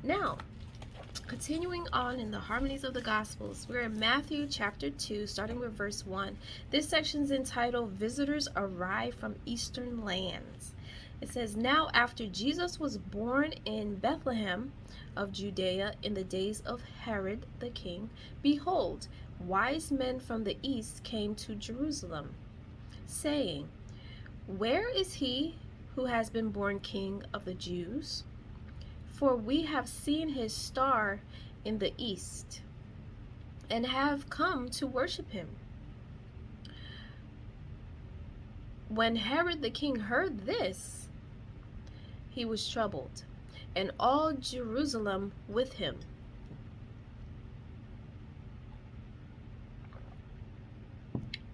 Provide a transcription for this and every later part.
Now, continuing on in the harmonies of the Gospels, we're in Matthew chapter 2, starting with verse 1. This section is entitled Visitors Arrive from Eastern Lands. It says, Now after Jesus was born in Bethlehem of Judea in the days of Herod the king, behold, wise men from the east came to Jerusalem, saying, Where is he who has been born King of the Jews? For we have seen his star in the east, and have come to worship him. When Herod the king heard this, he was troubled, and all Jerusalem with him.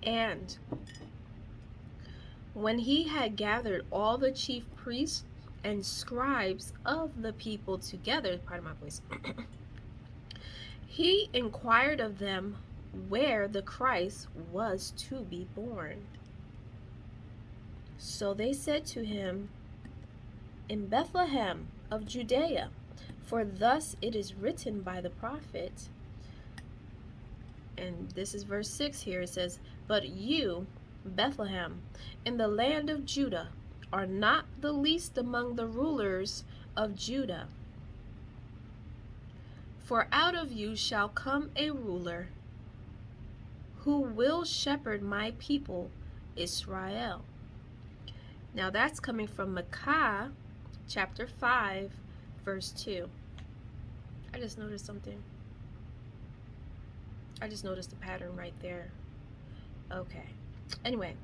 And when he had gathered all the chief priests and scribes of the people together, pardon my voice, he inquired of them where the Christ was to be born. So they said to him, In Bethlehem of Judea, for thus it is written by the prophet. And this is verse 6 here. It says, But you, Bethlehem, in the land of Judah, are not the least among the rulers of Judah. For out of you shall come a ruler who will shepherd my people Israel. Now that's coming from Micah chapter 5, verse 2. I just noticed something. I just noticed a pattern right there. Okay. Anyway.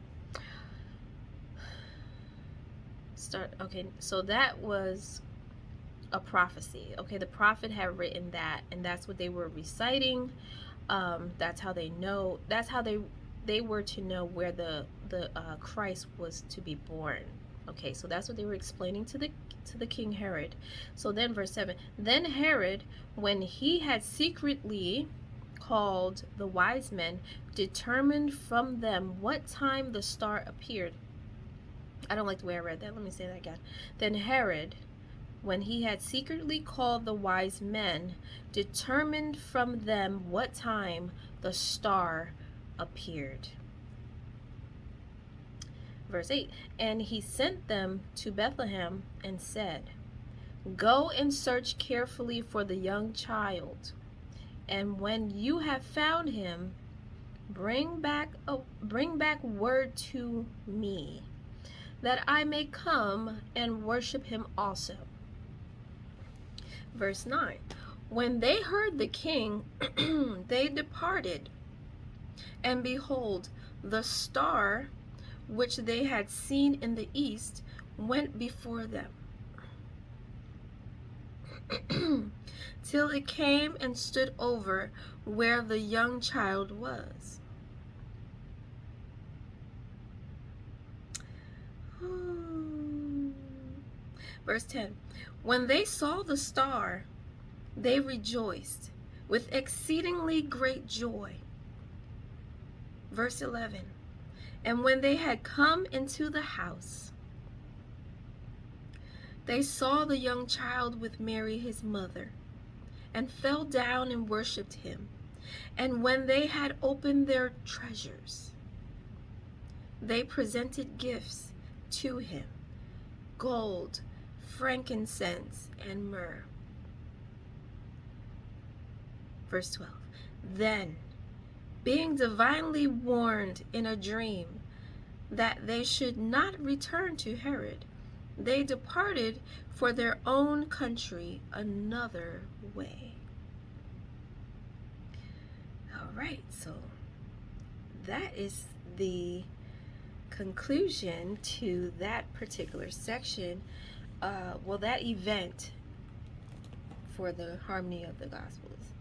Okay, so that was a prophecy. Okay, the prophet had written that, and that's what they were reciting. That's how they know. That's how they were to know where the Christ was to be born. Okay, so that's what they were explaining to the King Herod. So then verse 7, Then Herod, when he had secretly called the wise men, determined from them what time the star appeared. I don't like the way I read that. Let me say that again. Then Herod, when he had secretly called the wise men, determined from them what time the star appeared. Verse 8, And he sent them to Bethlehem and said, Go and search carefully for the young child, and when you have found him, bring back word to me, that I may come and worship him also. Verse 9, When they heard the king, they departed, and behold, the star which they had seen in the east went before them, till it came and stood over where the young child was. Verse 10, When they saw the star, they rejoiced with exceedingly great joy. Verse 11, And when they had come into the house, they saw the young child with Mary his mother, and fell down and worshipped him. And when they had opened their treasures, they presented gifts to him, gold, frankincense, and myrrh. Verse 12, Then, being divinely warned in a dream that they should not return to Herod, they departed for their own country another way. All right, so that is the conclusion to that particular section. That event for the harmony of the Gospels.